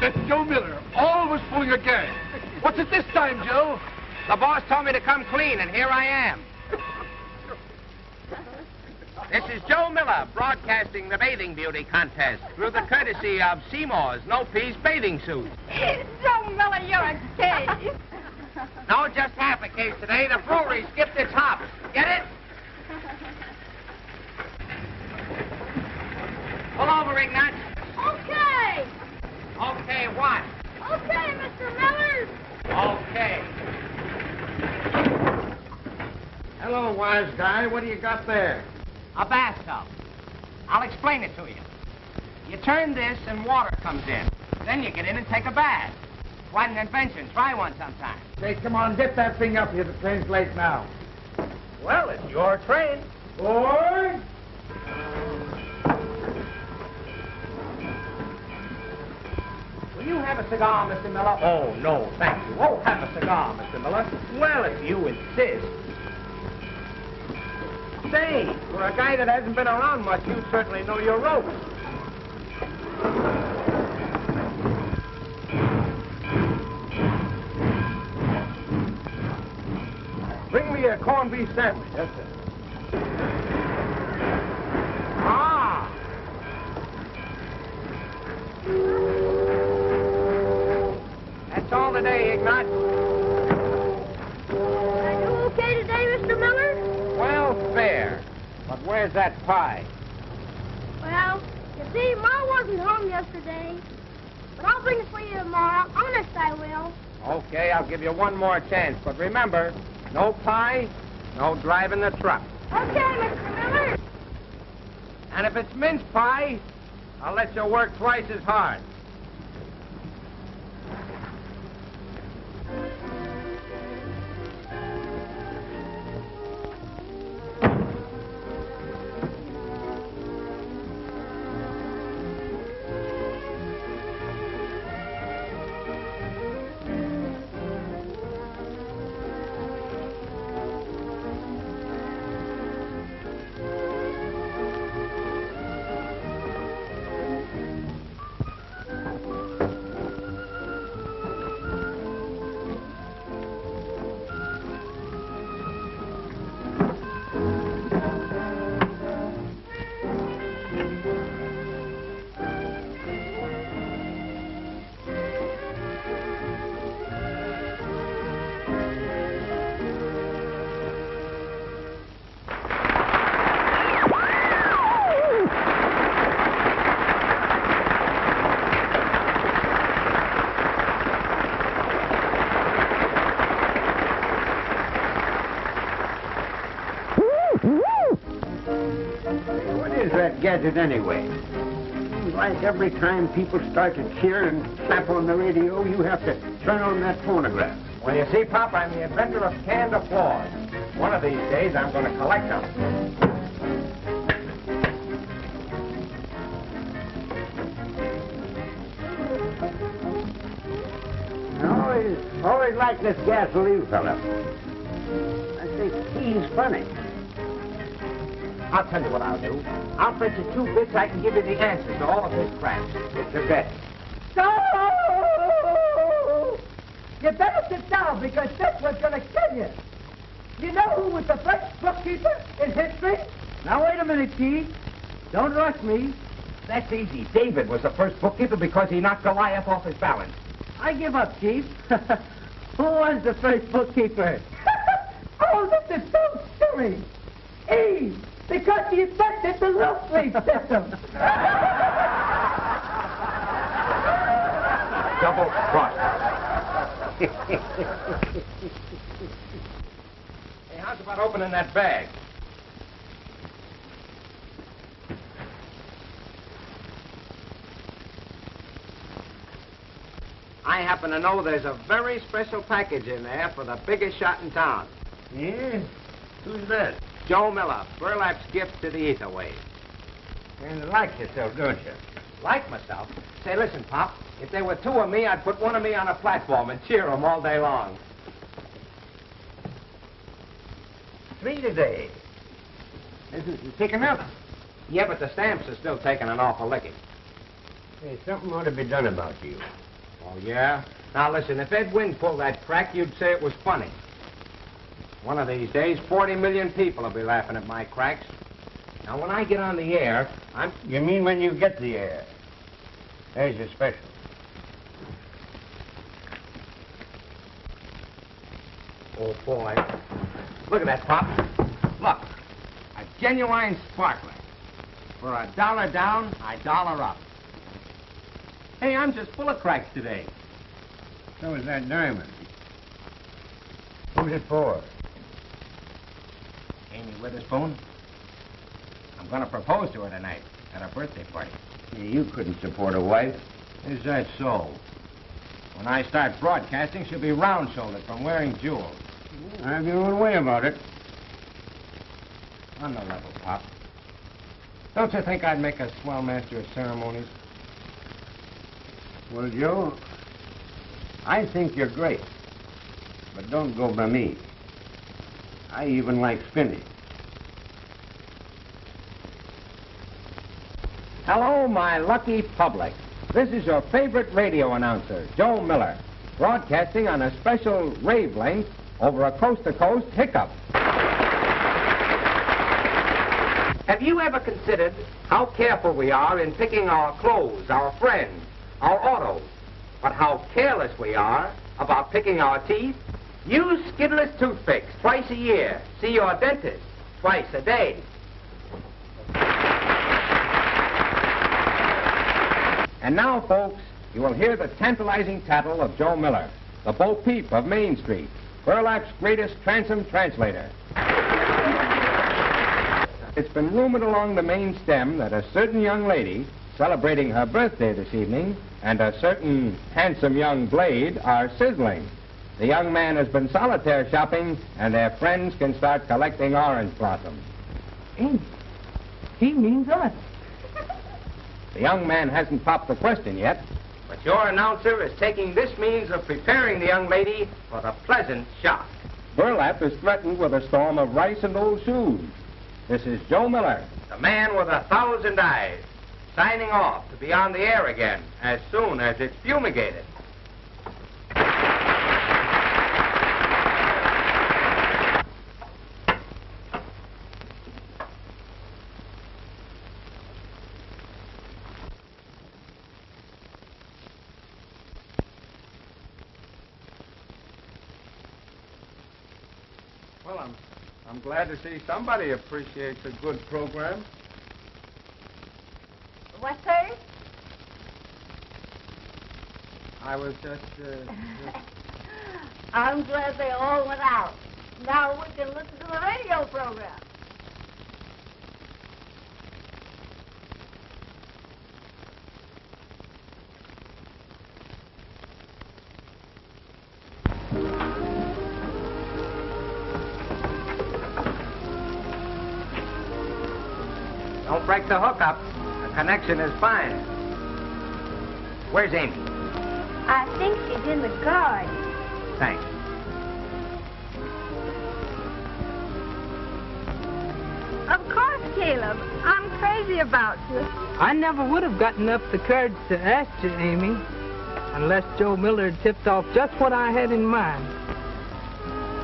That's Joe Miller, always pulling a gag. What's it this time, Joe? The boss told me to come clean, and here I am. This is Joe Miller, broadcasting the Bathing Beauty Contest through the courtesy of Seymour's No-Piece Bathing Suit. Joe Miller, you're a case. No, just half a case today. The brewery skipped its hops. Get it? Pull over, Ignat. Okay. Okay, what? Okay, Mr. Miller. Okay. Hello, wise guy. What do you got there? A bathtub. I'll explain it to you. You turn this and water comes in. Then you get in and take a bath. Quite an invention. Try one sometime. Say, come on, get that thing up here. The train's late now. Well, it's your train. Boy! Will you have a cigar, Mr. Miller? Oh, no, thank you. Oh, have a cigar, Mr. Miller. Well, if you insist. Say, for a guy that hasn't been around much, you certainly know your ropes. Bring me a corned beef sandwich. Yes, sir. Ah! That's all today, Ignat. Are you okay today, Mr. Miller? Well, fair. But where's that pie? Well, you see, Ma wasn't home yesterday. But I'll bring it for you tomorrow. Honest, I will. Okay, I'll give you one more chance. But remember, no pie, no driving the truck. Okay, Mr. Miller. And if it's mince pie, I'll let you work twice as hard. Gadget anyway. Like every time people start to cheer and clap on the radio, you have to turn on that phonograph. Well, you see, Pop, I'm the inventor of canned applause. One of these days, I'm going to collect them. I always like this gasoline fella. I think he's funny. I'll tell you what I'll do. I'll print you 2 bits I can give you the answers to all of his craps. It's your bet. So, you better sit down because this was going to kill you. You know who was the first bookkeeper in history? Now, wait a minute, Chief. Don't rush me. That's easy. David was the first bookkeeper because he knocked Goliath off his balance. I give up, Chief. Who was the first bookkeeper? Oh, this is so silly. Eve, because he invented the roof leaf system. Double cross. Hey, how's about opening that bag? I happen to know there's a very special package in there for the biggest shot in town. Yeah? Who's that? Joe Miller, Burlap's gift to the ether wave. Kind of like yourself, don't you? Like myself? Say, listen, Pop. If there were 2 of me, I'd put one of me on a platform and cheer 'em all day long. 3 today. Isn't picking up? Yeah, but the stamps are still taking an awful licking. Hey, something ought to be done about you. Oh, yeah? Now, listen, if Ed Wynn pulled that crack, you'd say it was funny. One of these days, 40 million people will be laughing at my cracks. Now, when I get on the air, You mean when you get the air? There's your special. Oh, boy. Look at that, Pop. Look. A genuine sparkler. For $1 down, $1 up. Hey, I'm just full of cracks today. So is that diamond. Who's it for? Amy Witherspoon. I'm going to propose to her tonight at her birthday party. You couldn't support a wife. Is that so? When I start broadcasting, she'll be round-shouldered from wearing jewels. Have your own way about it. On the level, Pop. Don't you think I'd make a swell master of ceremonies? Well, Joe, I think you're great. But don't go by me. I even like spinning. Hello, my lucky public. This is your favorite radio announcer, Joe Miller, broadcasting on a special wavelength over a coast-to-coast hiccup. Have you ever considered how careful we are in picking our clothes, our friends, our autos, but how careless we are about picking our teeth? Use Skidless toothpicks twice a year. See your dentist twice a day. And now, folks, you will hear the tantalizing tattle of Joe Miller, the Bo Peep of Main Street, Burlap's greatest transom translator. It's been rumored along the main stem that a certain young lady celebrating her birthday this evening and a certain handsome young blade are sizzling. The young man has been solitaire shopping, and their friends can start collecting orange blossoms. He means us. The young man hasn't popped the question yet, but your announcer is taking this means of preparing the young lady for the pleasant shock. Burlap is threatened with a storm of rice and old shoes. This is Joe Miller, the man with 1,000 eyes, signing off to be on the air again as soon as it's fumigated. Well, I'm glad to see somebody appreciates a good program. What, sir? I was just, I'm glad they all went out. Now we can listen to the radio program. Don't break the hookup. The connection is fine. Where's Amy? I think she's in the garden. Thanks. Of course, Caleb. I'm crazy about you. I never would have gotten up the courage to ask you, Amy, unless Joe Miller had tipped off just what I had in mind.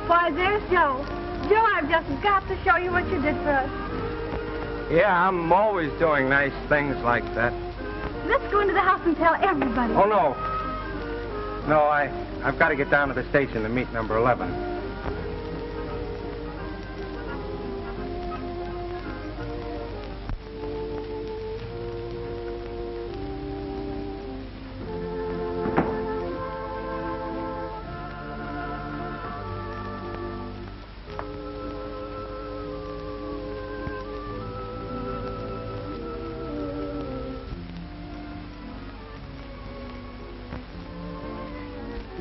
Why, there's Joe. Joe, I've just got to show you what you did for us. Yeah, I'm always doing nice things like that. Let's go into the house and tell everybody. Oh, no. No, I've got to get down to the station to meet number 11.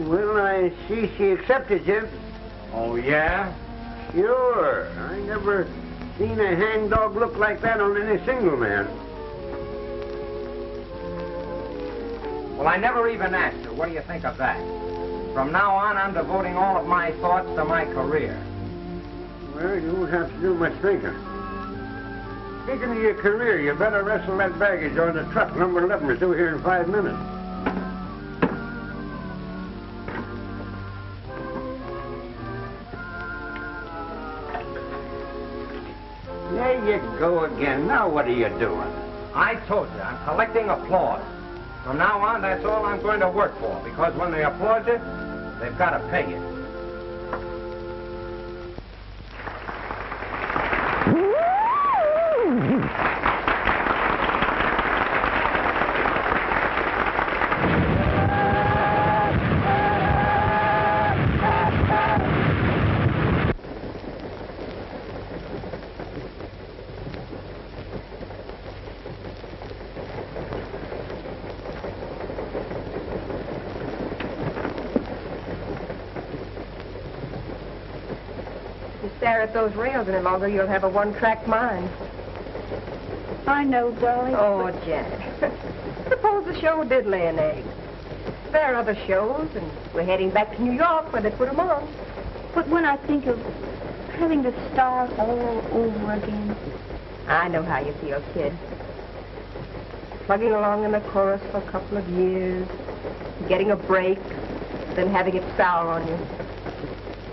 Well, I see she accepted you. Oh, yeah? Sure. I never seen a hangdog look like that on any single man. Well, I never even asked her. What do you think of that? From now on, I'm devoting all of my thoughts to my career. Well, you won't have to do much thinking. Speaking of your career, you better wrestle that baggage on the truck. Number 11 is due here in 5 minutes. you go again. Now what are you doing? I told you, I'm collecting applause. From now on, that's all I'm going to work for, because when they applaud you, they've got to pay you. Stare at those rails any longer, you'll have a one-track mind. I know, darling. Oh, Janet. Suppose the show did lay an egg. There are other shows, and we're heading back to New York where they put them on. But when I think of having to start all over again. I know how you feel, kid. Plugging along in the chorus for a couple of years, getting a break, then having it sour on you.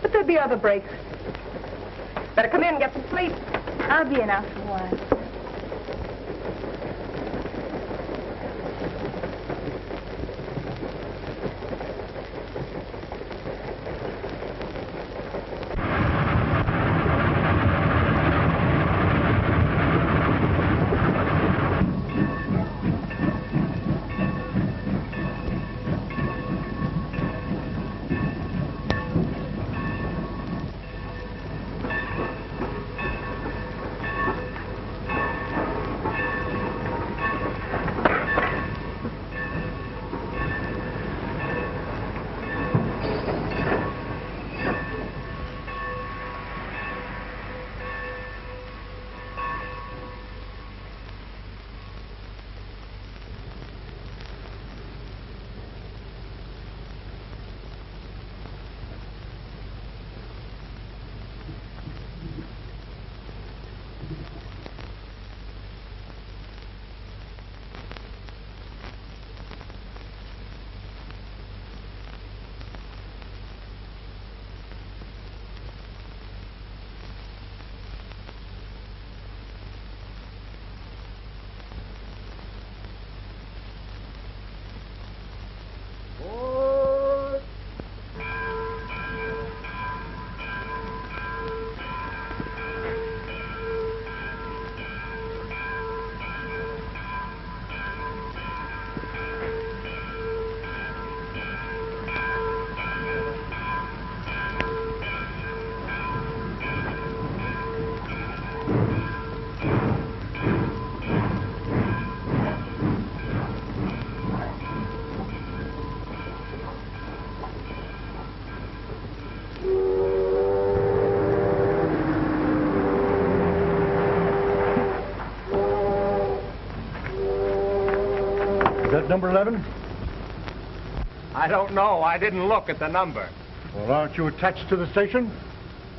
But there'll be other breaks. Better come in and get some sleep. I'll be in after a while. that number 11? I don't know. I didn't look at the number. Well, aren't you attached to the station?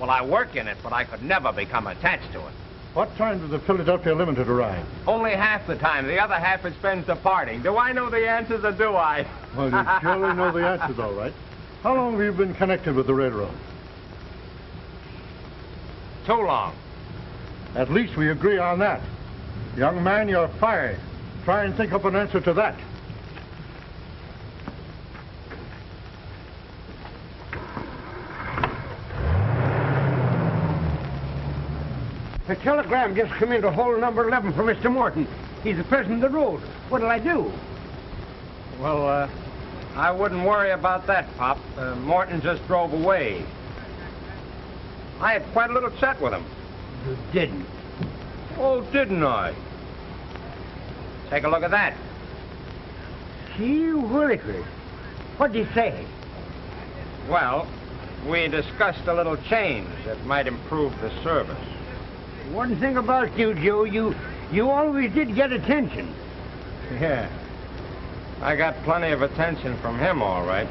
Well, I work in it, but I could never become attached to it. What time did the Philadelphia Limited arrive? Only half the time. The other half it spends departing. Do I know the answers or do I? Well, you surely know the answers, all right. How long have you been connected with the railroad? Too long. At least we agree on that. Young man, you're fired. Try and think up an answer to that. A telegram just come in to hold number 11 for Mr. Morton. He's the president of the road. What'll I do? Well, I wouldn't worry about that, Pop. Morton just drove away. I had quite a little chat with him. You didn't. Oh, didn't I? Take a look at that. Gee willikers. What'd he say? Well, we discussed a little change that might improve the service. One thing about you, Joe, you always did get attention. Yeah. I got plenty of attention from him, all right.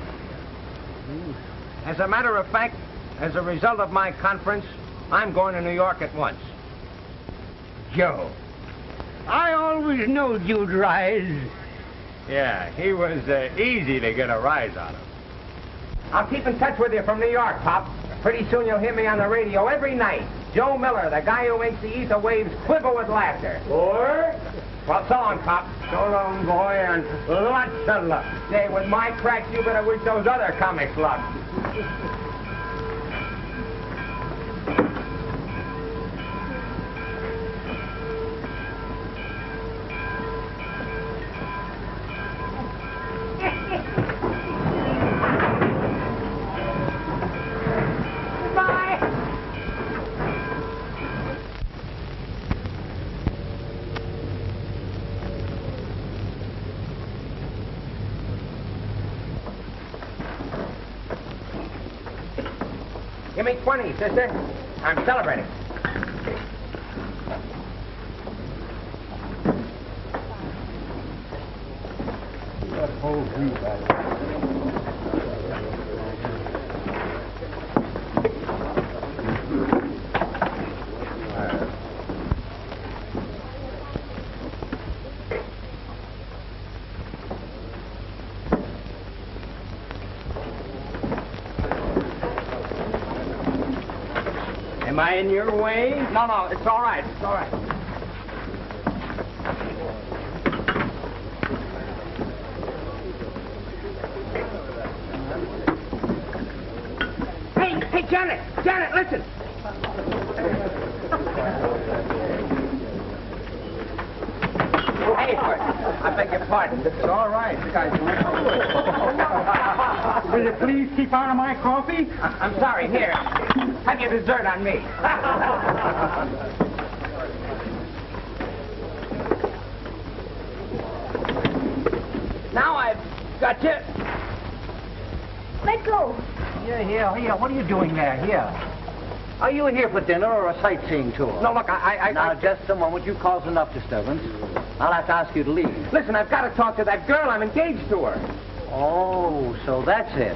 As a matter of fact, as a result of my conference, I'm going to New York at once. Joe, I always knowed you'd rise. Yeah, he was easy to get a rise out of. I'll keep in touch with you from New York, Pop. Pretty soon you'll hear me on the radio every night. Joe Miller, the guy who makes the ether waves quiver with laughter. Or? Well, so long, Pop. So long, boy, and lots of luck. Say, with my cracks, you better wish those other comics luck. Give me 20, sister. I'm celebrating. That whole view back. Am I in your way? No, it's all right. It's all right. Hey, Janet! Janet, listen! Hey, I beg your pardon. It's all right. You guys Will you please keep out of my coffee? I'm sorry. Here. Have your dessert on me. Now I've got you. Let go. Here. What are you doing there? Here. Are you here for dinner or a sightseeing tour? No, look, Now, just a moment. You've caused enough disturbance. I'll have to ask you to leave. Listen, I've got to talk to that girl. I'm engaged to her. Oh, so that's it.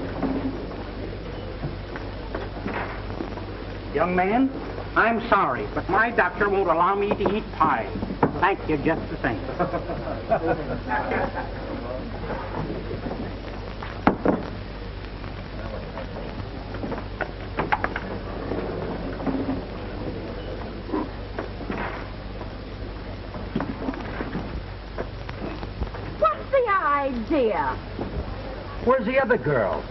Young man, I'm sorry, but my doctor won't allow me to eat pie. Thank you just the same. What's the idea? Where's the other girl?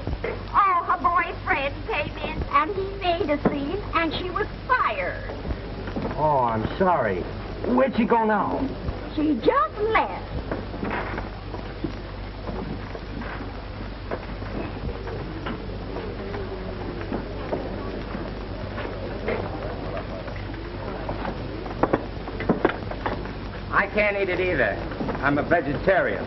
Oh, her boyfriend came in and he made a scene and she was fired. Oh, I'm sorry. Where'd she go now? She just left. I can't eat it either. I'm a vegetarian.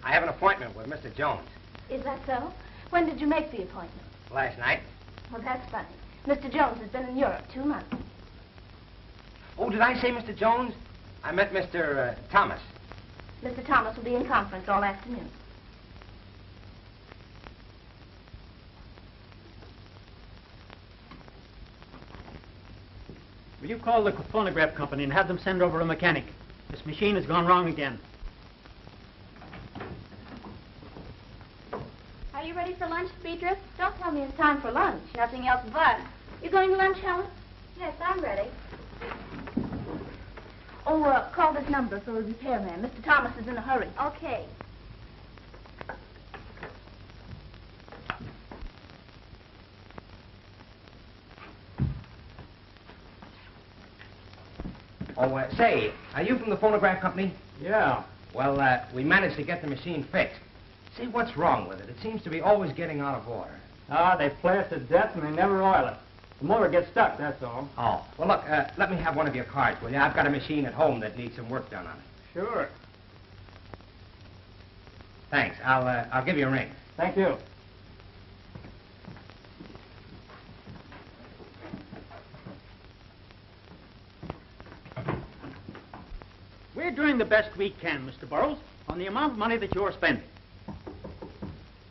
I have an appointment with Mr. Jones. Is that so? When did you make the appointment? Last night. Well, that's funny. Mr. Jones has been in Europe 2 months. Oh, did I say Mr. Jones? I met Mr. Thomas. Mr. Thomas will be in conference all afternoon. Will you call the phonograph company and have them send over a mechanic? This machine has gone wrong again. Are you ready for lunch, Beatrice? Don't tell me it's time for lunch. Nothing else but. You going to lunch, Helen? Yes, I'm ready. Oh, call this number for a repairman. Mr. Thomas is in a hurry. Okay. Oh, say, are you from the phonograph company? Yeah. Well, we managed to get the machine fixed. See, what's wrong with it? It seems to be always getting out of order. They play it to death and they never oil it. The motor gets stuck, that's all. Oh. Well, look, let me have one of your cards, will you? I've got a machine at home that needs some work done on it. Sure. Thanks. I'll give you a ring. Thank you. Will We're doing the best we can, Mr. Burroughs, on the amount of money that you're spending.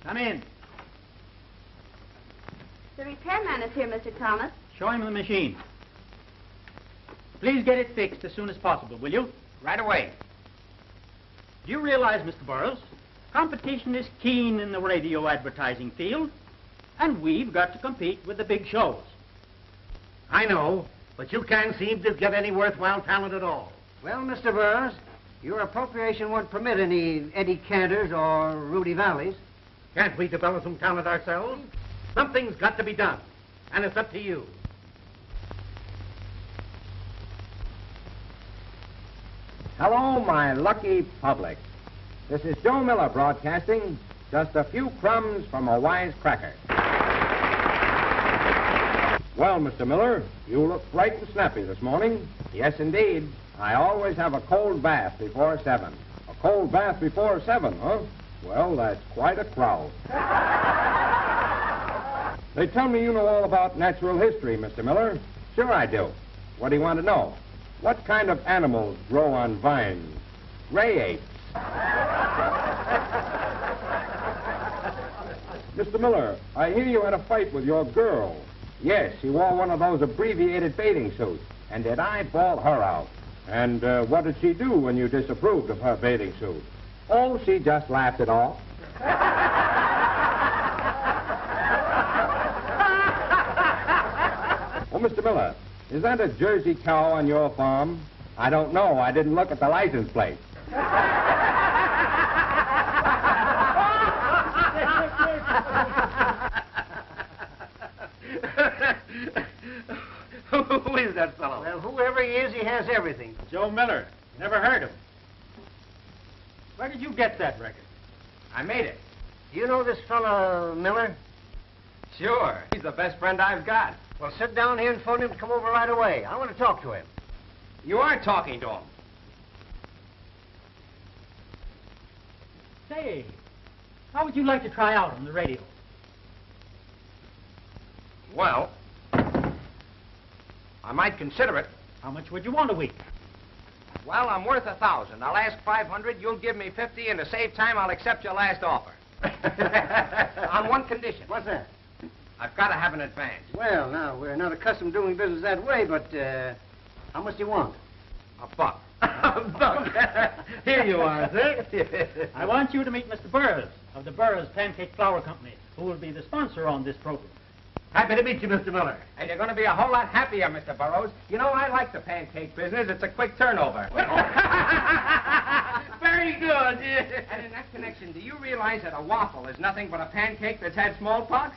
Come in. The repairman is here, Mr. Thomas. Show him the machine. Please get it fixed as soon as possible, will you? Right away. Do you realize, Mr. Burroughs, competition is keen in the radio advertising field, and we've got to compete with the big shows. I know, but you can't seem to get any worthwhile talent at all. Well, Mr. Burroughs, your appropriation won't permit any Eddie Cantors or Rudy Valleys. Can't we develop some talent ourselves? Something's got to be done, and it's up to you. Hello, my lucky public. This is Joe Miller broadcasting. Just a few crumbs from a wise cracker. Well, Mr. Miller, you look bright and snappy this morning. Yes, indeed. I always have a cold bath before 7. A cold bath before 7, huh? Well, that's quite a crowd. They tell me you know all about natural history, Mr. Miller. Sure I do. What do you want to know? What kind of animals grow on vines? Ray apes. Mr. Miller, I hear you had a fight with your girl. Yes, she wore one of those abbreviated bathing suits. And did I bawl her out? And what did she do when you disapproved of her bathing suit? Oh, she just laughed it off. Oh, Mr. Miller, is that a Jersey cow on your farm? I don't know. I didn't look at the license plate. Who is that fellow? Well, whoever he is, he has everything. Joe Miller. Never heard of him. Where did you get that record? I made it. Do you know this fellow, Miller? Sure. He's the best friend I've got. Well, sit down here and phone him to come over right away. I want to talk to him. You are talking to him. Say, how would you like to try out on the radio? Well, I might consider it. How much would you want a week? Well, I'm worth 1,000. I'll ask 500. You'll give me 50, and to save time, I'll accept your last offer. On one condition. What's that? I've got to have an advance. Well, now, we're not accustomed to doing business that way, but how much do you want? $1. $1. Here you are, sir. I want you to meet Mr. Burroughs of the Burroughs Pancake Flour Company, who will be the sponsor on this program. Happy to meet you, Mr. Miller. And you're going to be a whole lot happier, Mr. Burroughs. You know, I like the pancake business. It's a quick turnover. Very good. And in that connection, do you realize that a waffle is nothing but a pancake that's had smallpox?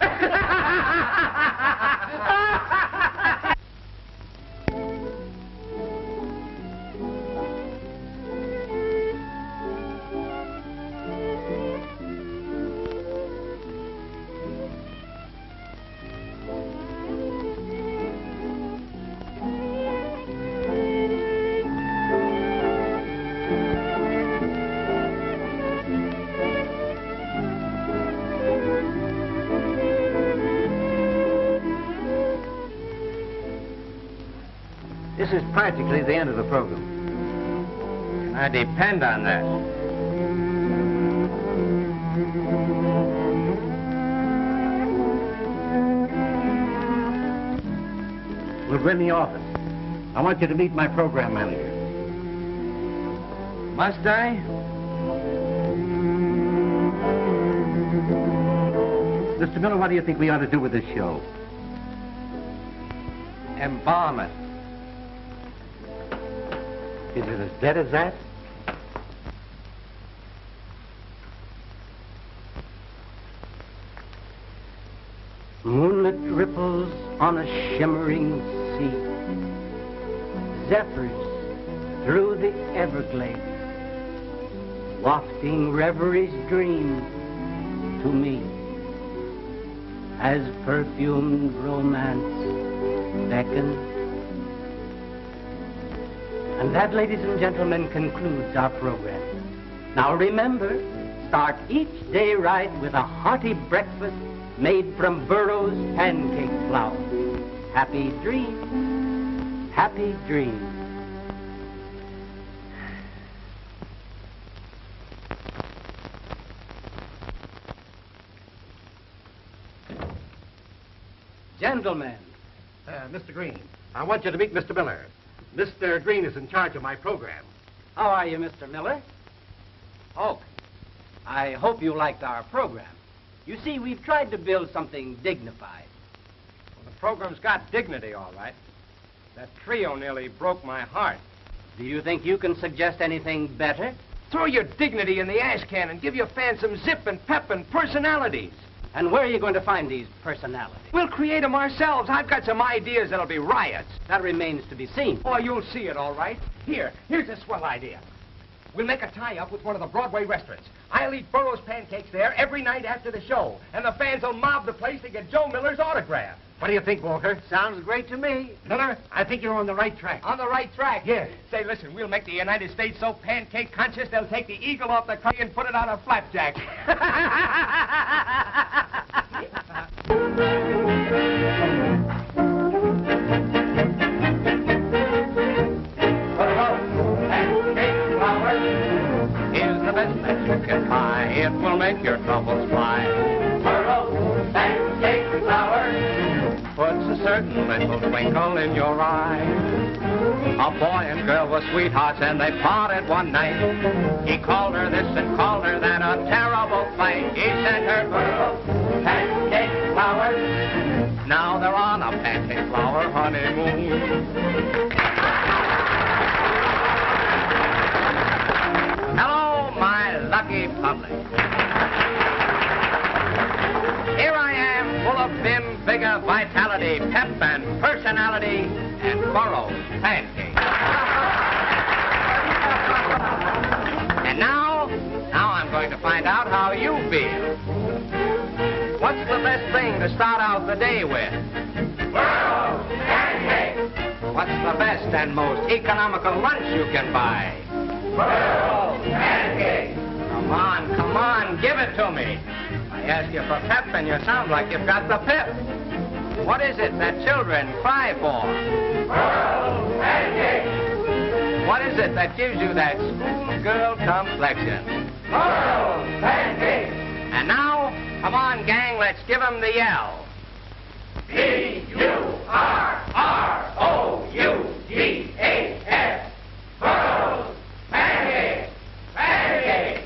This is practically the end of the program. I depend on that. We'll go in the office. I want you to meet my program manager. Must I? Mr. Miller, what do you think we ought to do with this show? Embalm it. Is it as dead as that? Moonlit ripples on a shimmering sea. Zephyrs through the Everglades. Wafting reverie's dream to me. As perfumed romance beckons. And that, ladies and gentlemen, concludes our program. Now remember, start each day right with a hearty breakfast made from Burroughs pancake flour. Happy dreams. Happy dreams. gentlemen. Mr. Green, I want you to meet Mr. Miller. Mr. Green is in charge of my program. How are you, Mr. Miller? Oh, I hope you liked our program. You see, we've tried to build something dignified. Well, the program's got dignity, all right. That trio nearly broke my heart. Do you think you can suggest anything better? Throw your dignity in the ash can and give your fans some zip and pep and personalities. And where are you going to find these personalities? We'll create them ourselves. I've got some ideas that'll be riots. That remains to be seen. Oh, you'll see it, all right. Here's a swell idea. We'll make a tie-up with one of the Broadway restaurants. I'll eat Burroughs pancakes there every night after the show, and the fans will mob the place to get Joe Miller's autograph. What do you think, Walter? Sounds great to me. Miller, I think you're on the right track. On the right track? Yes. Say, listen, we'll make the United States so pancake conscious they'll take the eagle off the curry and put it on a flapjack. Here's the best that you can buy. It will make your troubles fly. Burroughs pancake flour puts a certain little twinkle in your eye. A boy and girl were sweethearts and they parted one night. He called her this and called her that, a terrible fight. He sent her Burroughs pancake flour. Now they're on a pancake flour honeymoon. Hello, my lucky public. Here I am, full of vim, vigor, vitality, pep, and personality, and Burroughs pancakes. And now I'm going to find out how you feel. What's the best thing to start out the day with? Burroughs pancakes. What's the best and most economical lunch you can buy? Burroughs pancakes. Come on, give it to me. I ask you for pep and you sound like you've got the pip. What is it that children cry for? Burroughs pancakes. What is it that gives you that schoolgirl complexion? Burroughs pancakes. And now, come on, gang, let's give 'em the yell. Burroughs. Burroughs pancakes. Pancakes.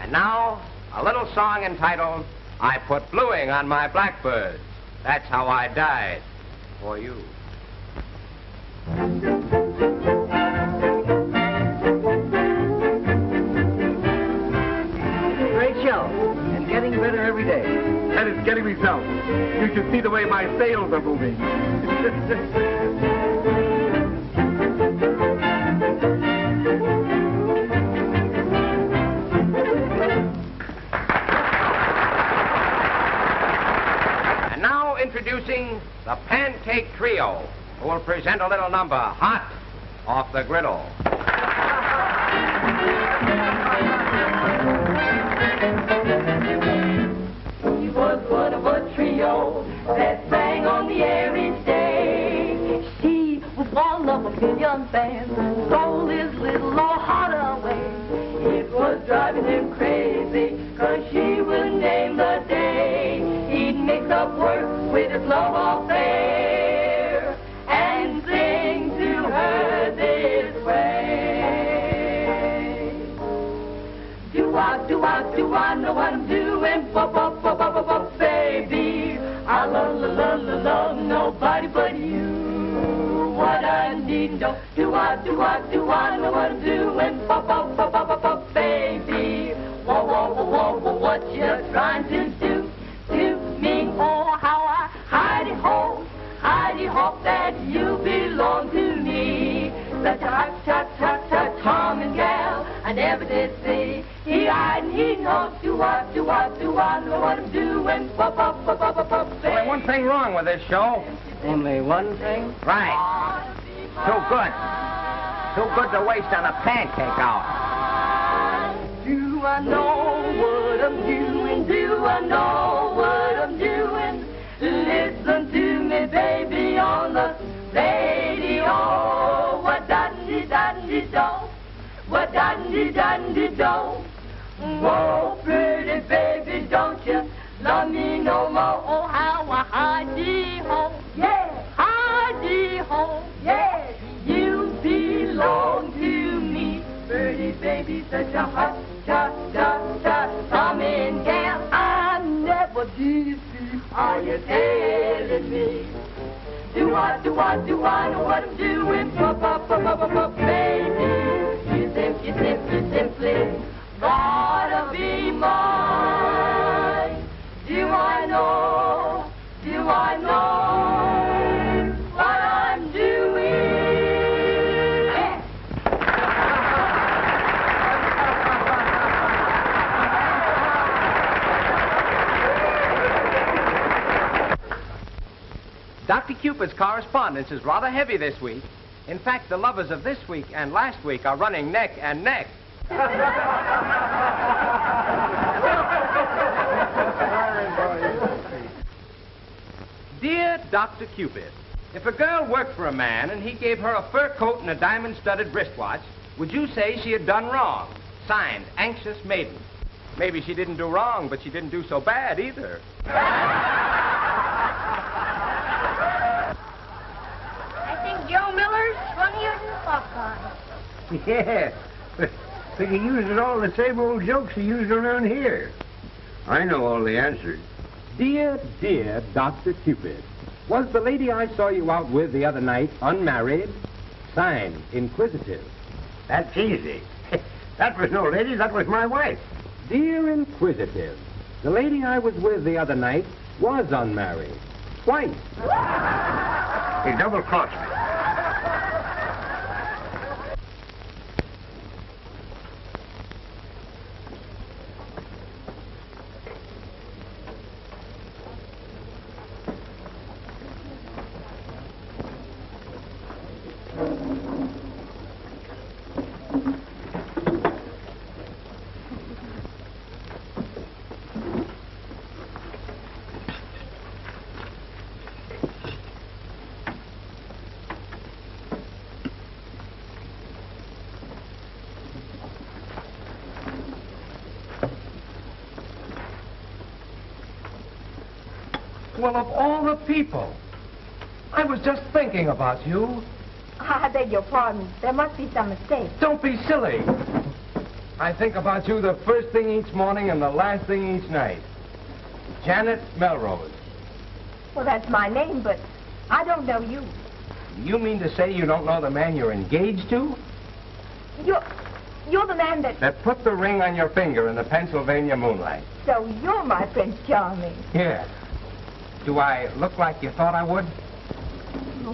And now, a little song entitled, I Put Bluing on My Blackbird. That's how I died for you. Great show, and getting better every day. And it's getting results. You should see the way my sales are moving. And now introducing the Pancake Trio, who will present a little number, Hot Off the Griddle. He was one of a trio that sang on the air each day. She was one of a million fans, stole his little old heart away. It was driving him crazy, 'cause she would name the day. He'd mix up work with his love affair and sing to her this way. Do I know what I'm doing? Baby, I love nobody but you. What I need, do I know what I'm doing? Baby, what you trying to do to me? Oh, how I hidey hope that you belong to me. Such a hot, charming gal I never did see. He knows, do I know what I'm doing? Only one thing wrong with this show. Only one thing? Right. Too good. Too good to waste on a pancake hour. Do I know what I'm doing? Do I know what I'm doing? Listen to me, baby, on the radio. What-da-dee-da-dee-do? What-da-dee-da-dee-do? Whoa, pretty baby, don't you love me no more? Oh, how I hi-dee-ho, yeah, hi-dee-ho, yeah. You belong to me, pretty baby, such a hot, charming gal. I never did see. Are you telling me? Do I know what I'm doing? Baby, you simply gotta be mine. Do I know what I'm doing? Dr. Cupid's correspondence is rather heavy this week. In fact, the lovers of this week and last week are running neck and neck. Dear Dr. Cupid, if a girl worked for a man and he gave her a fur coat and a diamond-studded wristwatch, would you say she had done wrong? Signed, Anxious Maiden. Maybe she didn't do wrong, but she didn't do so bad either. I think Joe Miller's funnier than Popeye. Yeah, but he uses all the same old jokes he used around here. I know all the answers. Dear, dear Dr. Cupid, was the lady I saw you out with the other night unmarried? Signed, Inquisitive. That's easy. That was no lady, that was my wife. Dear Inquisitive, the lady I was with the other night was unmarried. Twice. He double-crossed me. Well, of all the people, I was just thinking about you. I beg your pardon. There must be some mistake. Don't be silly. I think about you the first thing each morning and the last thing each night. Janet Melrose. Well, that's my name, but I don't know you. You mean to say you don't know the man you're engaged to? You're the man that... That put the ring on your finger in the Pennsylvania moonlight. So you're my Prince Charming. Yes. Do I look like you thought I would?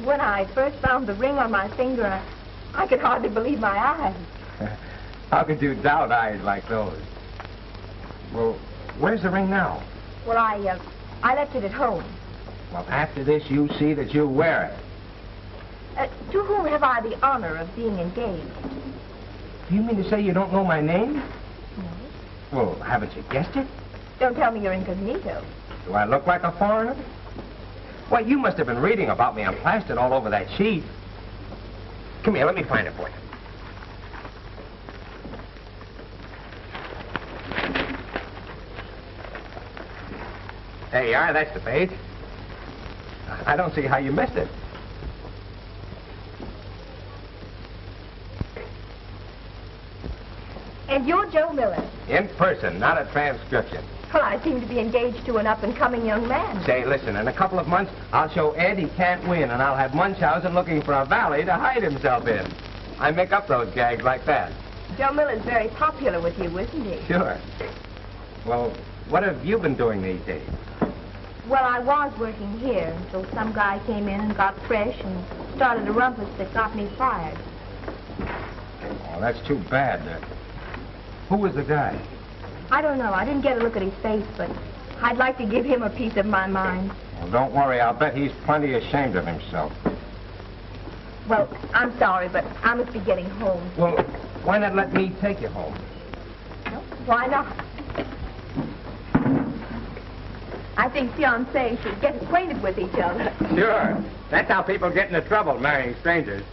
When I first found the ring on my finger, I could hardly believe my eyes. How could you doubt eyes like those? Well, where's the ring now? Well, I left it at home. Well, after this, you see that you wear it. To whom have I the honor of being engaged? Do you mean to say you don't know my name? No. Well, haven't you guessed it? Don't tell me you're incognito. Do I look like a foreigner? Why, you must have been reading about me. I'm plastered all over that sheet. Come here, let me find it for you. There you are, that's the page. I don't see how you missed it. And you're Joe Miller. In person, not a transcription. Well, I seem to be engaged to an up-and-coming young man. Say, listen, in a couple of months, I'll show Ed he can't win, and I'll have Munchausen looking for a valley to hide himself in. I make up those gags like that. Joe Miller's very popular with you, isn't he? Sure. Well, what have you been doing these days? Well, I was working here until some guy came in and got fresh and started a rumpus that got me fired. Oh, that's too bad. Who was the guy? I don't know. I didn't get a look at his face, but I'd like to give him a piece of my mind. Well, don't worry. I'll bet he's plenty ashamed of himself. Well, I'm sorry, but I must be getting home. Well, why not let me take you home? No, why not? I think fiancés should get acquainted with each other. Sure. That's how people get into trouble, marrying strangers.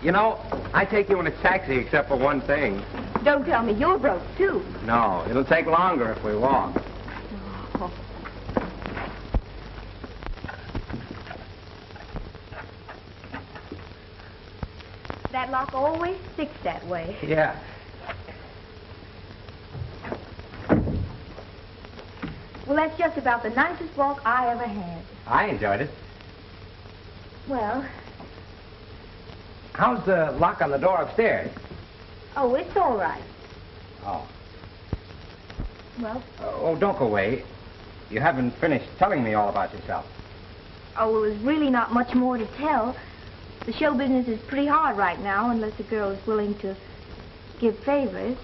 You know, I take you in a taxi except for one thing. Don't tell me you're broke, too. No, it'll take longer if we walk. Oh. That lock always sticks that way. Yeah. Well, that's just about the nicest walk I ever had. I enjoyed it. Well, How's the lock on the door upstairs? oh, it's all right. Oh. Well, Oh, don't go away. You haven't finished telling me all about yourself. oh, there's really not much more to tell. The show business is pretty hard right now unless a girl is willing to give favors.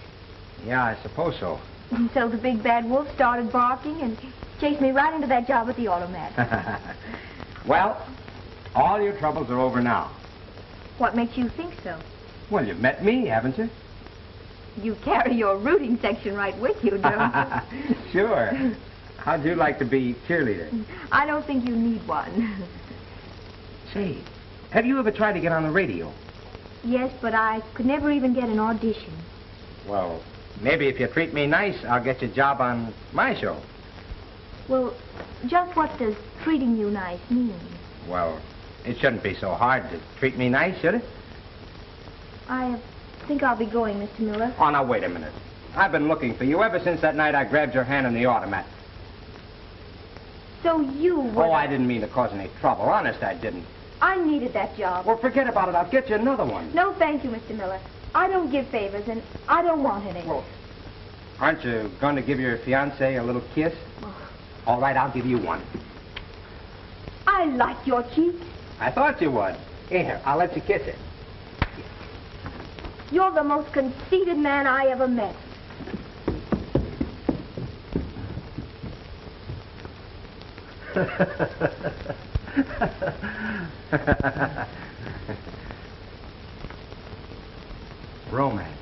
Yeah, I suppose so. And so the big bad wolf started barking and chased me right into that job at the automat. Well, all your troubles are over now. What makes you think so? Well, you've met me, haven't you? You carry your rooting section right with you, don't you? Sure. How'd you like to be cheerleader? I don't think you need one. Say, have you ever tried to get on the radio? Yes, but I could never even get an audition. Well, maybe if you treat me nice, I'll get you a job on my show. Well, just what does treating you nice mean? Well, it shouldn't be so hard to treat me nice, should it? I think I'll be going, Mr. Miller. Oh, now, wait a minute. I've been looking for you ever since that night I grabbed your hand in the automat. So you were... Oh, I didn't mean to cause any trouble. Honest, I didn't. I needed that job. Well, forget about it. I'll get you another one. No, thank you, Mr. Miller. I don't give favors, and I don't want any. Well, aren't you going to give your fiancé a little kiss? Oh. All right, I'll give you one. I like your cheeks. I thought you would. Here, I'll let you kiss it. You're the most conceited man I ever met. Romance.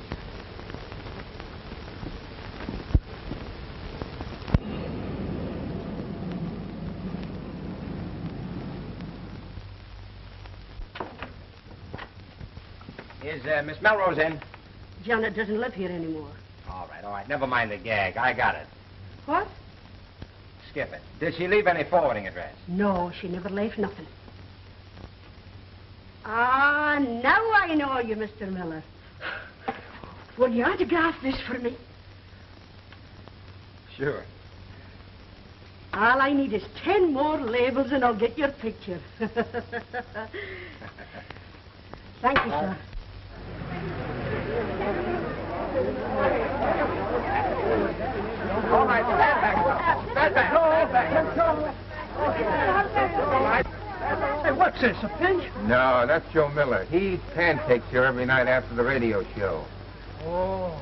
Is Miss Melrose in? Janet doesn't live here anymore. All right. Never mind the gag. I got it. What? Skip it. Did she leave any forwarding address? No, she never left nothing. Ah, now I know you, Mr. Miller. Will you autograph this for me? Sure. All I need is 10 more labels and I'll get your picture. Thank you, sir. All right, stand back. Stand back. Hey, what's this, a pinch? No, that's Joe Miller. He eats pancakes here every night after the radio show. Oh.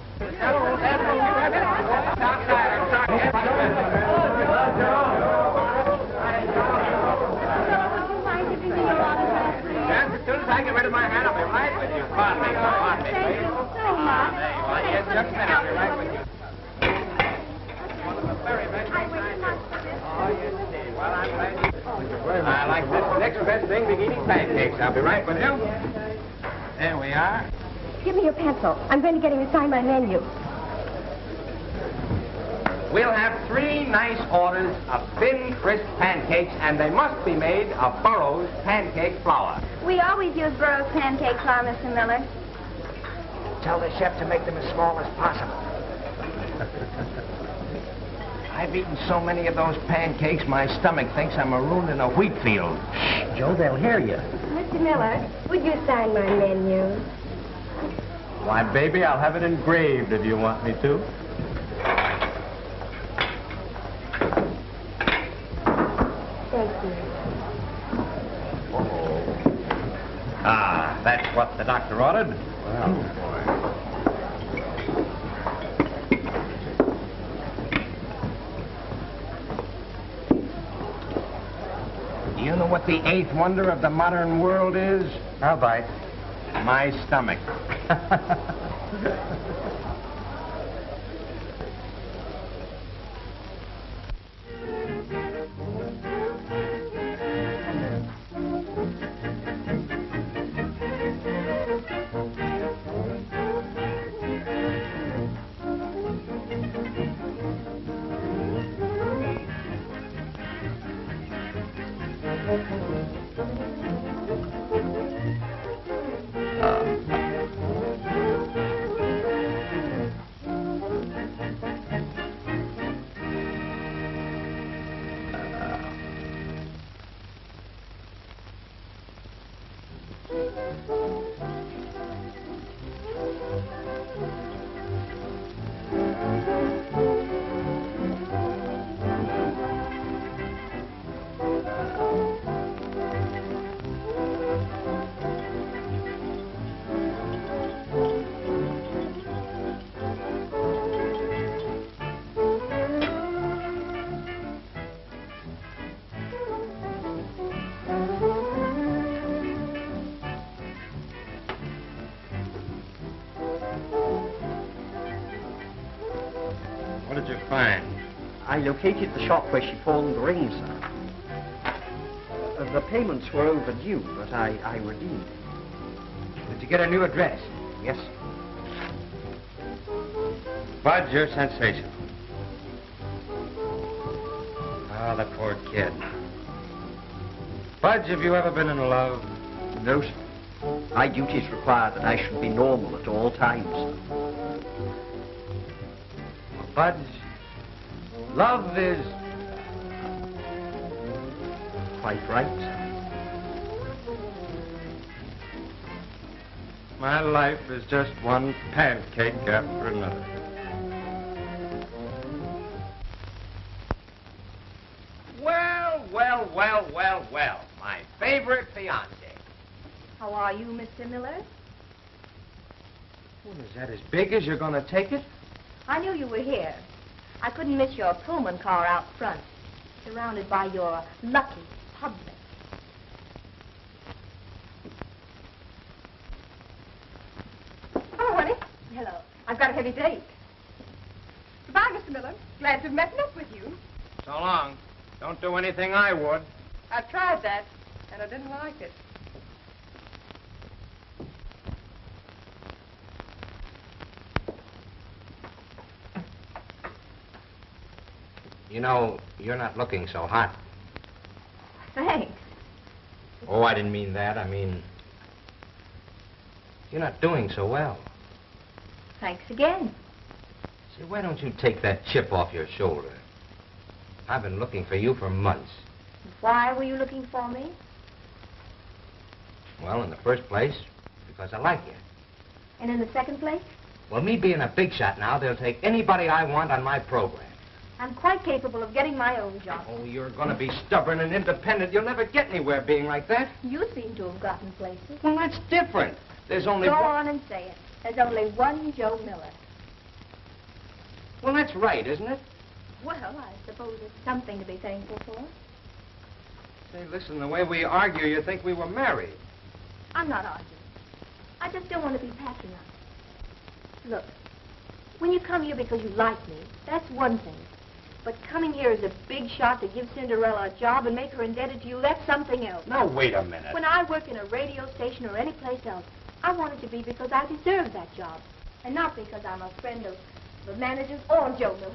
As soon as I get rid of my hat, I'll be right with you. Pardon me. Thank you so much. Yes, just a minute. I'll be right with you. I like this next best thing to eating pancakes. I'll be right with you. There we are. Give me your pencil. I'm going to get him to sign my menu. We'll have 3 nice orders of thin, crisp pancakes, and they must be made of Burroughs pancake flour. We always use Burroughs pancake flour, Mr. Miller. Tell the chef to make them as small as possible. I've eaten so many of those pancakes, my stomach thinks I'm marooned in a wheat field. Shh, Joe, they'll hear you. Mr. Miller, would you sign my menu? Why, baby, I'll have it engraved if you want me to. Thank you. Ah, that's what the doctor ordered. Well, boy. You know what the 8th wonder of the modern world is? I'll bite. My stomach. What did you find? I located the shop where she pawned the ring, sir. The payments were overdue, but I redeemed. Did you get a new address? Yes. Bud, you're sensational. Ah, the poor kid. Budge, have you ever been in love? No, sir. My duties require that I should be normal at all times, sir. Budge, love is... Quite right, sir. My life is just one pancake after another. Well, my favorite fiancé. How are you, Mr. Miller? Well, is that as big as you're going to take it? I knew you were here. I couldn't miss your Pullman car out front, surrounded by your lucky public. Oh, honey. Hello. I've got a heavy date. Goodbye, Mr. Miller. Glad to have met up with you. So long. Don't do anything I would. I tried that, and I didn't like it. You know, you're not looking so hot. Thanks. Oh, I didn't mean that. I mean, you're not doing so well. Thanks again. See, why don't you take that chip off your shoulder? I've been looking for you for months. Why were you looking for me? Well, in the first place, because I like you. And in the second place? Well, me being a big shot now, they'll take anybody I want on my program. I'm quite capable of getting my own job. Oh, you're going to be stubborn and independent. You'll never get anywhere being like that. You seem to have gotten places. Well, that's different. There's only Go one... on and say it. There's only one Joe Miller. Well, that's right, isn't it? Well, I suppose it's something to be thankful for. Say, listen, the way we argue, you'd think we were married. I'm not arguing. I just don't want to be patronized. Look, when you come here because you like me, that's one thing. But coming here as a big shot to give Cinderella a job and make her indebted to you, that's something else. Now, wait a minute. When I work in a radio station or any place else, I want it to be because I deserve that job, and not because I'm a friend of the managers or Joe Miller.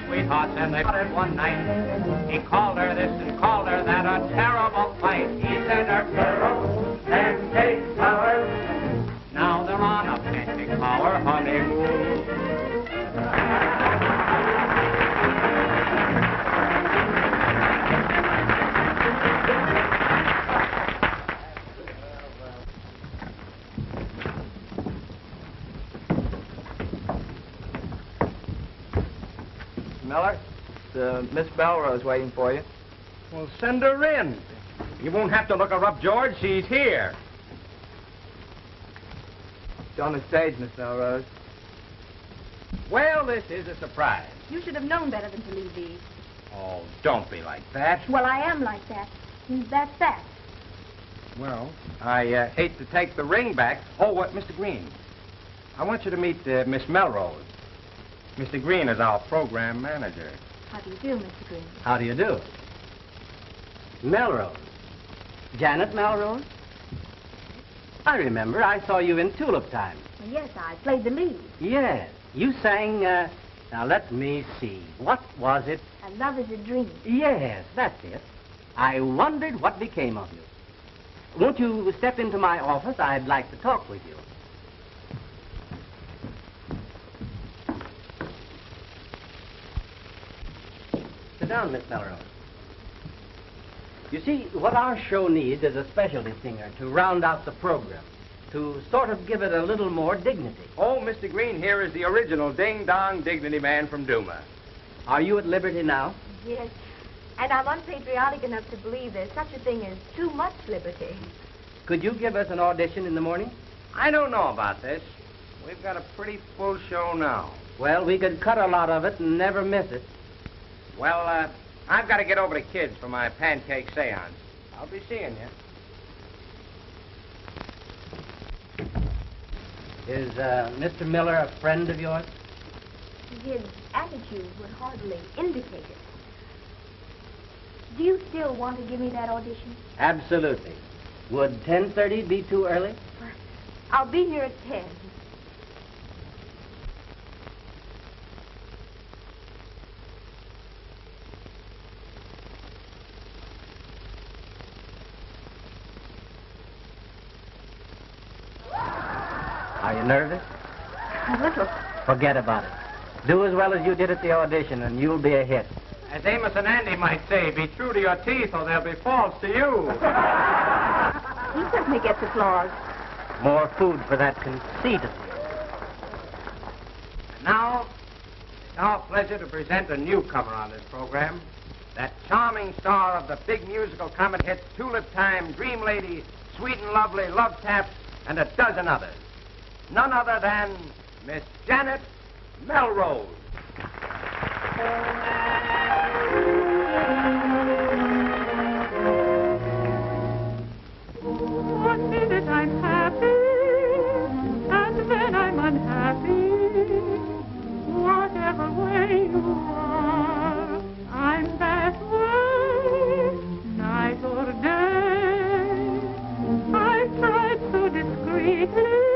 Sweethearts, and they got it one night. He called her this and called her that, a terrible fight. He said her girls and take flowers. Now they're on a pancake hour honeymoon. Miller. Miss Belrose waiting for you. Well, send her in. You won't have to look her up, George. She's here. She's on the stage, Miss Belrose. Well, this is a surprise. You should have known better than to leave these. Oh, don't be like that. Well, I am like that. That's that. Well, I hate to take the ring back. Oh, Mr. Green. I want you to meet Miss Melrose. Mr. Green is our program manager. How do you do, Mr. Green? How do you do? Melrose. Janet Melrose? I remember. I saw you in Tulip Time. Well, yes, I played the lead. Yes. You sang, now let me see. What was it? And Love is a Dream. Yes, that's it. I wondered what became of you. Won't you step into my office? I'd like to talk with you. Sit down, Miss Melrose. You see, what our show needs is a specialty singer to round out the program, to sort of give it a little more dignity. Oh, Mr. Green here is the original ding-dong dignity man from Duma. Are you at liberty now? Yes. And I'm unpatriotic enough to believe there's such a thing as too much liberty. Could you give us an audition in the morning? I don't know about this. We've got a pretty full show now. Well, we could cut a lot of it and never miss it. Well, I've got to get over to Kids for my pancake seance. I'll be seeing you. Is Mr. Miller a friend of yours? His attitude would hardly indicate it. Do you still want to give me that audition? Absolutely. Would 10:30 be too early? I'll be here at 10. Are you nervous? A little. Forget about it. Do as well as you did at the audition, and you'll be a hit. As Amos and Andy might say, be true to your teeth or they'll be false to you. He certainly gets applause. More food for that conceit of yours. Now, it's our pleasure to present a newcomer on this program. That charming star of the big musical comet hits Tulip Time, Dream Lady, Sweet and Lovely, Love Taps, and a dozen others. None other than Miss Janet Melrose. One minute I'm happy, and then I'm unhappy. Whatever way you are, I'm that way, night or day. I've tried so discreetly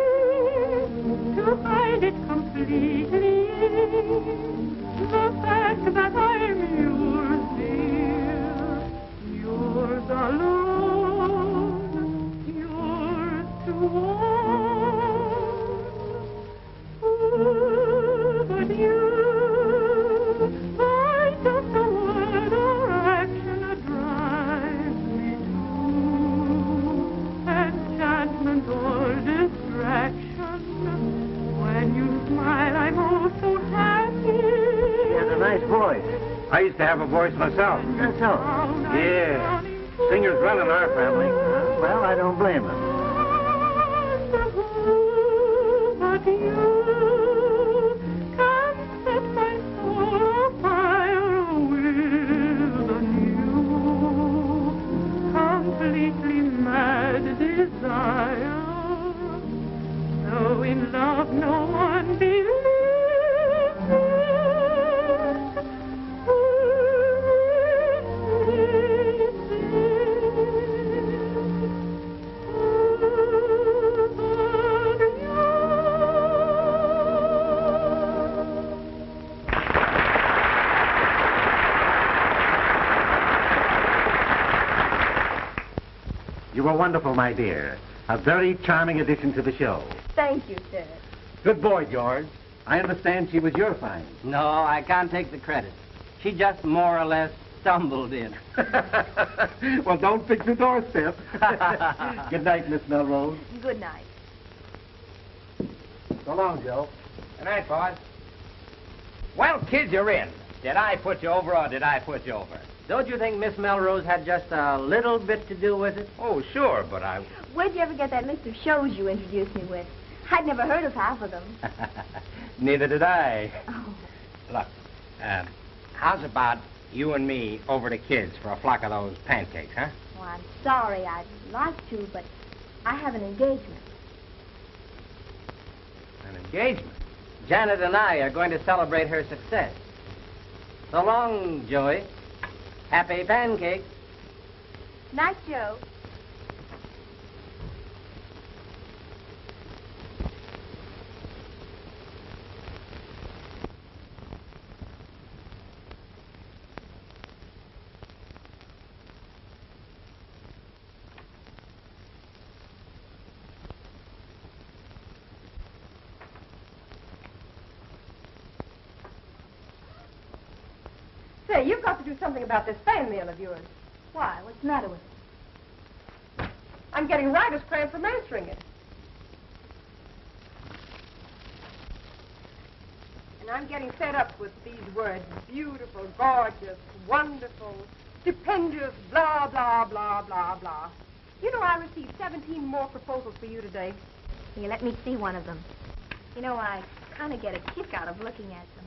to hide it completely. The fact that I'm yours, dear, yours alone, yours to own. Ooh, but you, by just a word or action, drives me to enchantment or distraction. When you smile, I'm oh so happy. He has a nice voice. I used to have a voice myself. That's so. Yeah. Singers run in our family. Well, I don't blame him. But you can set my soul afire with a new, completely mad desire. Though in love no one believes You were wonderful, my dear. A very charming addition to the show. Thank you, sir. Good boy, George. I understand she was your find. No, I can't take the credit. She just more or less stumbled in. Well, don't fix the doorstep. Good night, Miss Melrose. Good night. So long, Joe. Good night, boys. Well, kids, you're in. Did I put you over or did I put you over? Don't you think Miss Melrose had just a little bit to do with it? Oh, sure, but I... Where'd you ever get that list of shows you introduced me with? I'd never heard of half of them. Neither did I. Oh. Look, how's about you and me over to Kids for a flock of those pancakes, huh? Well, I'm sorry. I'd like to, but I have an engagement. An engagement? Janet and I are going to celebrate her success. So long, Joey. Happy pancakes. Night, Joe. Say, you've got to do something about this fan mail of yours. Why? What's the matter with it? I'm getting writer's cramp from answering it. And I'm getting fed up with these words. Beautiful, gorgeous, wonderful, stupendous, blah, blah, blah, blah, blah. You know, I received 17 more proposals for you today. Here, let me see one of them. You know, I kind of get a kick out of looking at them.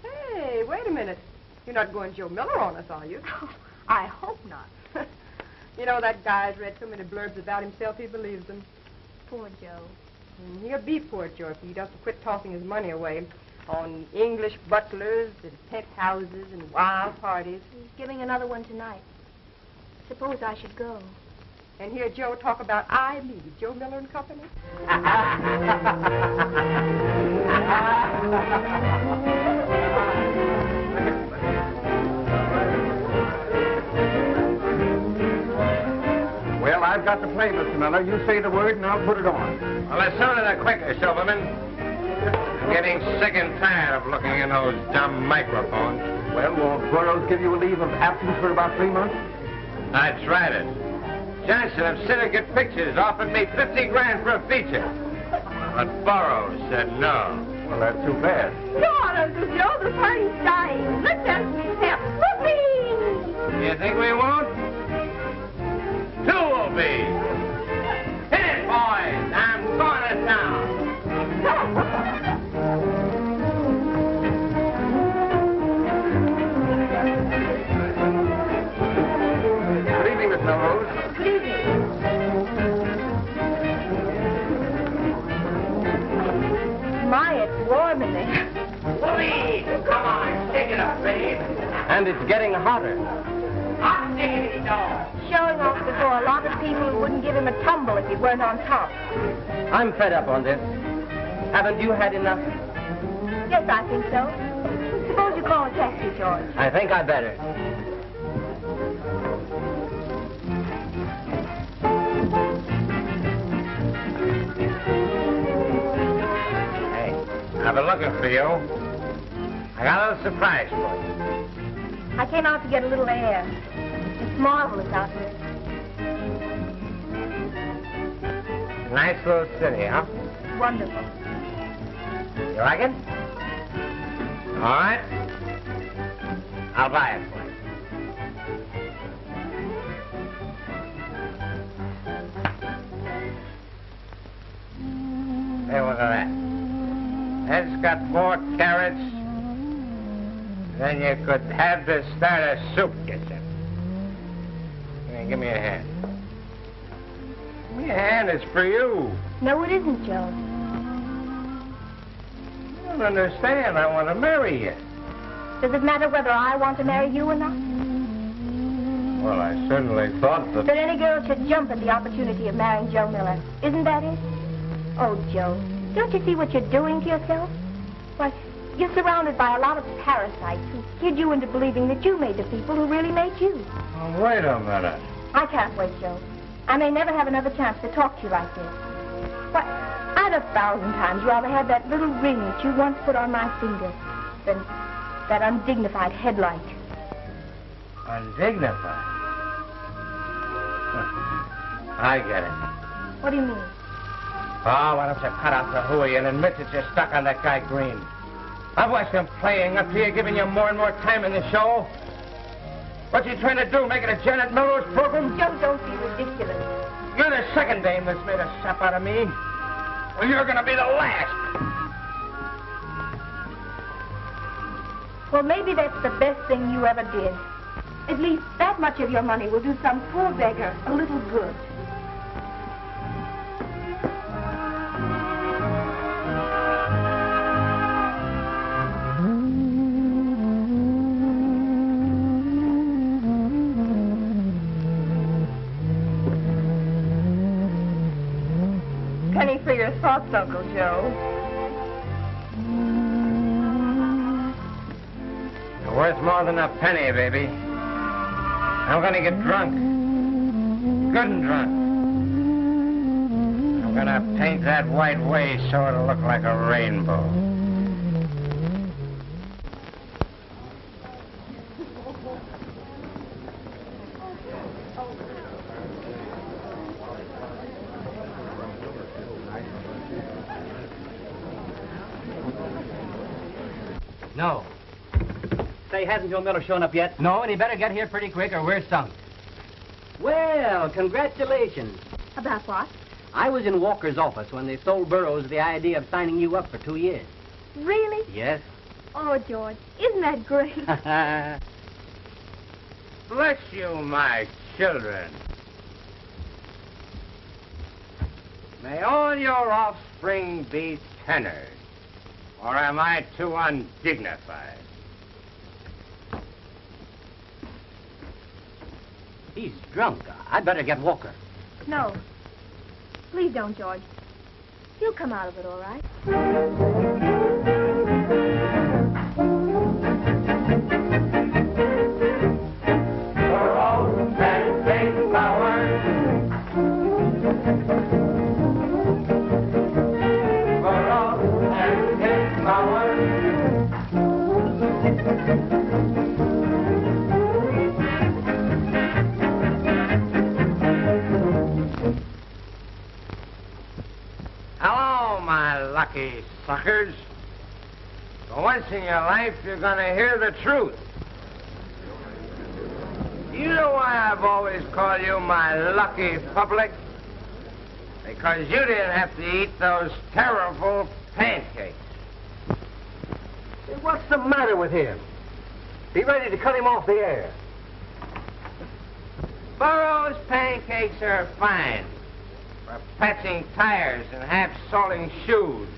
Hey, wait a minute. You're not going Joe Miller on us, are you? I hope not. You know, that guy's read so many blurbs about himself, he believes them. Poor Joe. And he'll be poor Joe if he doesn't quit tossing his money away on English butlers and penthouses and wild parties. He's giving another one tonight. Suppose I should go. And hear Joe talk about me, Joe Miller and Company. Well, I've got the play, Mr. Miller. You say the word and I'll put it on. Well, the sooner the quicker, Silverman. I'm getting sick and tired of looking in those dumb microphones. Well, won't Burroughs give you a leave of absence for about 3 months? I tried it. Johnson of Syndicate Pictures offered me $50,000 for a feature. But Burroughs said no. Well, that's too bad. Go on, Uncle Joe. The party's dying. Let's have some pep. Whoopee! You think we won't? 2 will be. Hit it, boys. I'm going to town. Good evening, Miss Melrose. Good evening. My, it's warm in there. Please, come on, stick it up, babe. And it's getting hotter. Hot diggity dog. Showing off before a lot of people who wouldn't give him a tumble if he weren't on top. I'm fed up on this. Haven't you had enough? Yes, I think so. Suppose you call a taxi, George. I think I better. Hey, I've been looking for you. I got a little surprise for you. I came out to get a little air. It's marvelous out here. Nice little city, huh? Wonderful. You like it? All right. I'll buy it for you. Hey, look at that. That's got more carrots than you could have to start a soup kitchen. Here, give me a hand. Give me a hand. It's for you. No, it isn't, Joe. You don't understand. I want to marry you. Does it matter whether I want to marry you or not? Well, I certainly thought that... That any girl should jump at the opportunity of marrying Joe Miller. Isn't that it? Oh, Joe, don't you see what you're doing to yourself? Why, you're surrounded by a lot of parasites who kid you into believing that you made the people who really made you. Oh, wait a minute. I can't wait, Joe. I may never have another chance to talk to you like this. Why, I'd 1,000 times rather have that little ring that you once put on my finger than that undignified headlight. Undignified? I get it. What do you mean? Oh, why don't you cut out the hooey and admit that you're stuck on that guy Green? I've watched them playing up here, giving you more and more time in the show. What you trying to do, make it a Janet Melrose program? Joe, don't be ridiculous. You're the second dame that's made a sap out of me. Well, you're going to be the last. Well, maybe that's the best thing you ever did. At least that much of your money will do some poor beggar a little good. Penny for your thoughts, Uncle Joe. You're worth more than a penny, baby. I'm going to get drunk. Good and drunk. I'm going to paint that white waist so it'll look like a rainbow. No. Say, hasn't Joe Miller shown up yet? No, and he better get here pretty quick or we're sunk. Well, congratulations. About what? I was in Walker's office when they sold Burroughs the idea of signing you up for 2 years. Really? Yes. Oh, George, isn't that great? Bless you, my children. May all your offspring be tenors. Or am I too undignified? He's drunk. I'd better get Walker. No. Please don't, George. He'll come out of it all right. Hello, my lucky suckers. For once in your life, you're going to hear the truth. You know why I've always called you my lucky public? Because you didn't have to eat those terrible pancakes. What's the matter with him? Be ready to cut him off the air. Burroughs pancakes are fine for patching tires and half-soling shoes.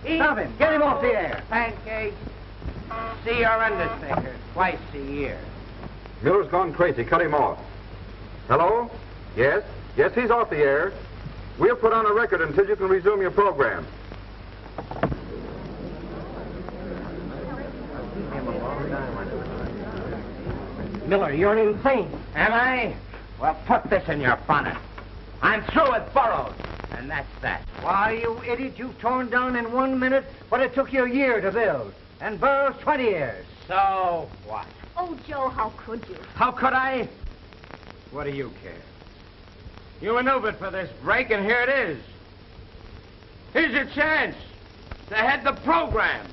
Stop him. Get him off the air. Pancakes. See your undertaker twice a year. Miller's gone crazy. Cut him off. Hello? Yes? Yes, he's off the air. We'll put on a record until you can resume your program. Miller, you're insane. Am I? Well, put this in your bonnet. I'm through with Burroughs, and that's that. Why, you idiot, you've torn down in 1 minute what it took you a year to build. And Burroughs 20 years. So what? Oh, Joe, how could you? How could I? What do you care? You maneuvered for this break, and here it is. Here's your chance to head the program.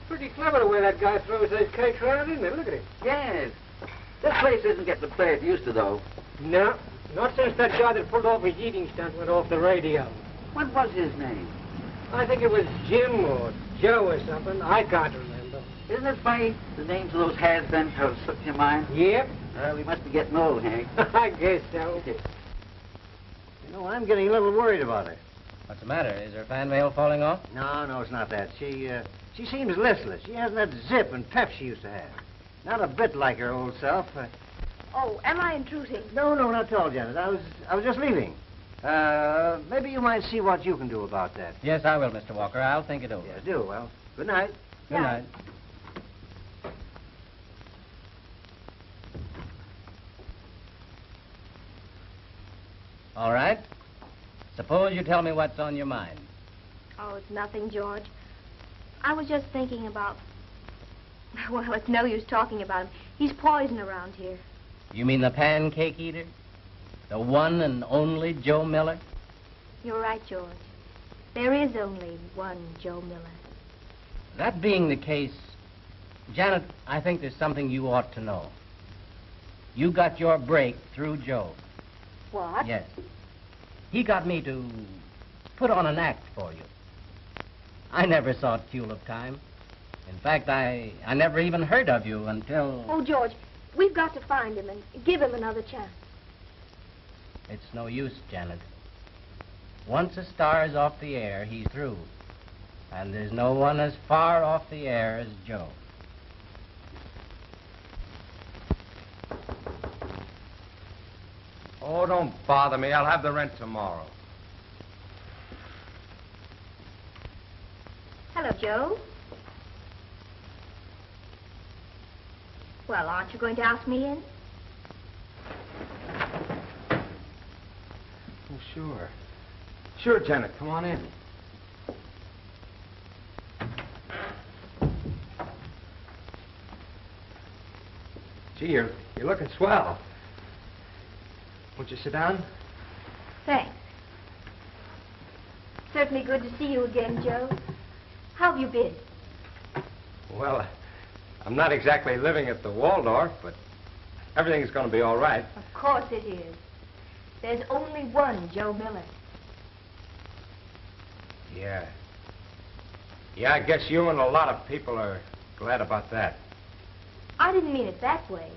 Pretty clever the way that guy throws those cakes around, isn't it? Look at him. Yes. This place isn't getting the play it used to, though. No, not since that guy that pulled off his eating stunt went off the radio. What was his name? I think it was Jim or Joe or something. I can't remember. Isn't it funny? The names of those has-beens have slipped your mind? Yep. We must be getting old, Hank. I guess so. You know, I'm getting a little worried about her. What's the matter? Is her fan mail falling off? No, it's not that. She seems listless. She hasn't that zip and pep she used to have. Not a bit like her old self. Oh, am I intruding? No, not at all, Janet. I was just leaving. Maybe you might see what you can do about that. Yes, I will, Mr. Walker. I'll think it over. Yes, do. Well, good night. Good night. All right. Suppose you tell me what's on your mind. Oh, it's nothing, George. I was just thinking about... Well, it's no use talking about him. He's poison around here. You mean the pancake eater? The one and only Joe Miller? You're right, George. There is only one Joe Miller. That being the case, Janet, I think there's something you ought to know. You got your break through Joe. What? Yes. He got me to put on an act for you. I never saw Tulip Time. In fact, I never even heard of you until... Oh, George, we've got to find him and give him another chance. It's no use, Janet. Once a star's off the air, he's through. And there's no one as far off the air as Joe. Oh, don't bother me. I'll have the rent tomorrow. Hello, Joe. Well, aren't you going to ask me in? Oh, sure. Sure, Janet. Come on in. Gee, you're looking swell. Won't you sit down? Thanks. Certainly good to see you again, Joe. How have you been? Well, I'm not exactly living at the Waldorf, but everything's going to be all right. Of course it is. There's only one Joe Miller. Yeah. Yeah, I guess you and a lot of people are glad about that. I didn't mean it that way.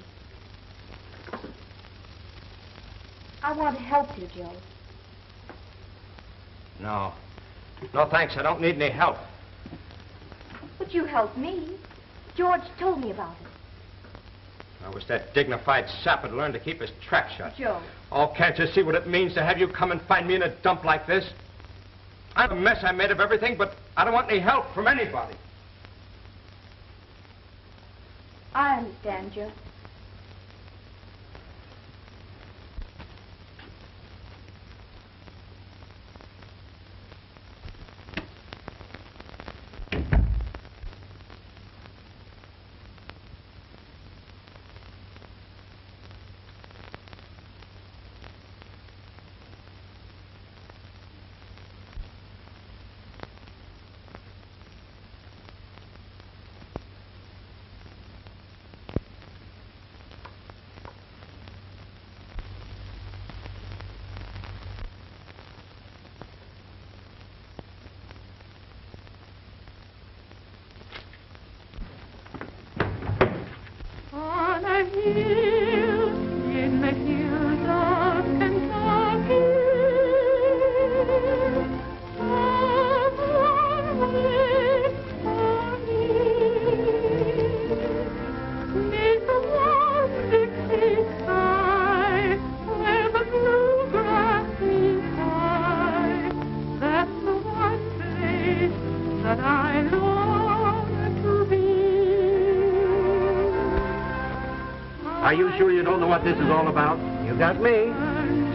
I want to help you, Joe. No. No, thanks. I don't need any help. But you helped me. George told me about it. I wish that dignified sap had learned to keep his trap shut. Joe. Oh, can't you see what it means to have you come and find me in a dump like this? I'm a mess I made of everything, but I don't want any help from anybody. I understand, Joe. Are you sure you don't know what this is all about? You got me.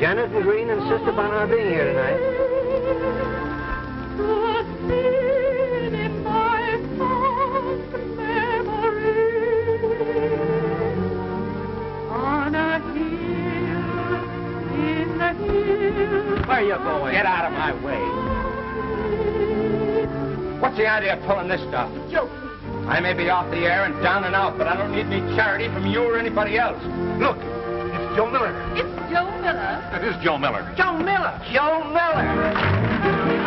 Janet and Green insist upon our being here tonight. Where are you going? Get out of my way. What's the idea of pulling this stuff? Joe. I may be off the air and down and out, but I don't need any charity from you or anybody else. Look, it's Joe Miller. It's Joe Miller. It is Joe Miller. Joe Miller! Joe Miller!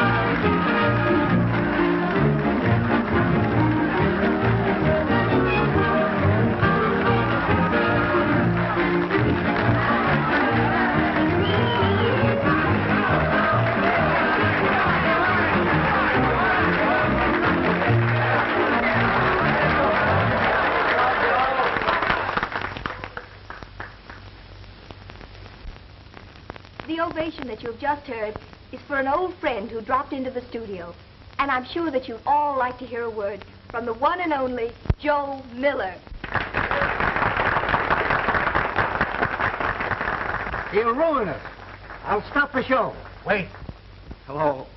The ovation that you've just heard is for an old friend who dropped into the studio. And I'm sure that you'd all like to hear a word from the one and only Joe Miller. He'll ruin us. I'll stop the show. Wait. Hello,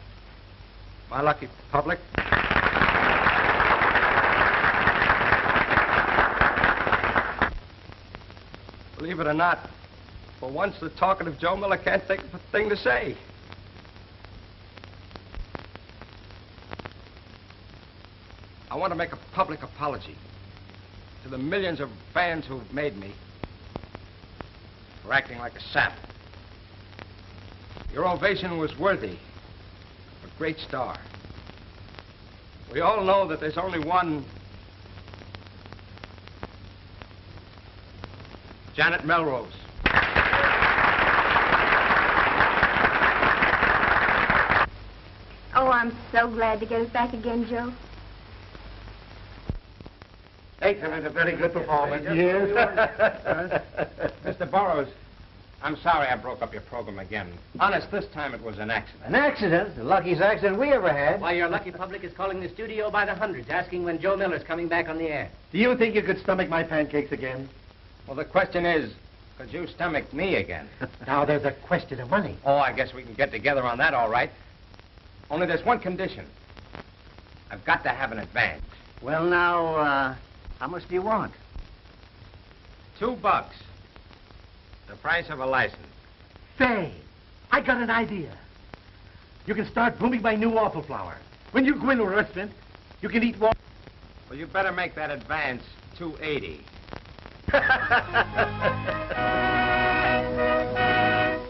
my lucky public. Believe it or not, for once the talkative Joe Miller can't think of a thing to say. I want to make a public apology to the millions of fans who've made me for acting like a sap. Your ovation was worthy of a great star. We all know that there's only one Janet Melrose. Oh, I'm so glad to get us back again, Joe. Excellent, a very good performance. Yes. Mr. Burroughs, I'm sorry I broke up your program again. Honest, this time it was an accident. An accident? The luckiest accident we ever had. Why, your lucky public is calling the studio by the hundreds, asking when Joe Miller's coming back on the air. Do you think you could stomach my pancakes again? Well, the question is, could you stomach me again? Now, there's a question of money. Oh, I guess we can get together on that, all right. Only there's one condition. I've got to have an advance. Well, now, how much do you want? $2. The price of a license. Say, I got an idea. You can start booming my new waffle flour. When you go into a restaurant, you can eat waffle. Well, you better make that advance $2.80.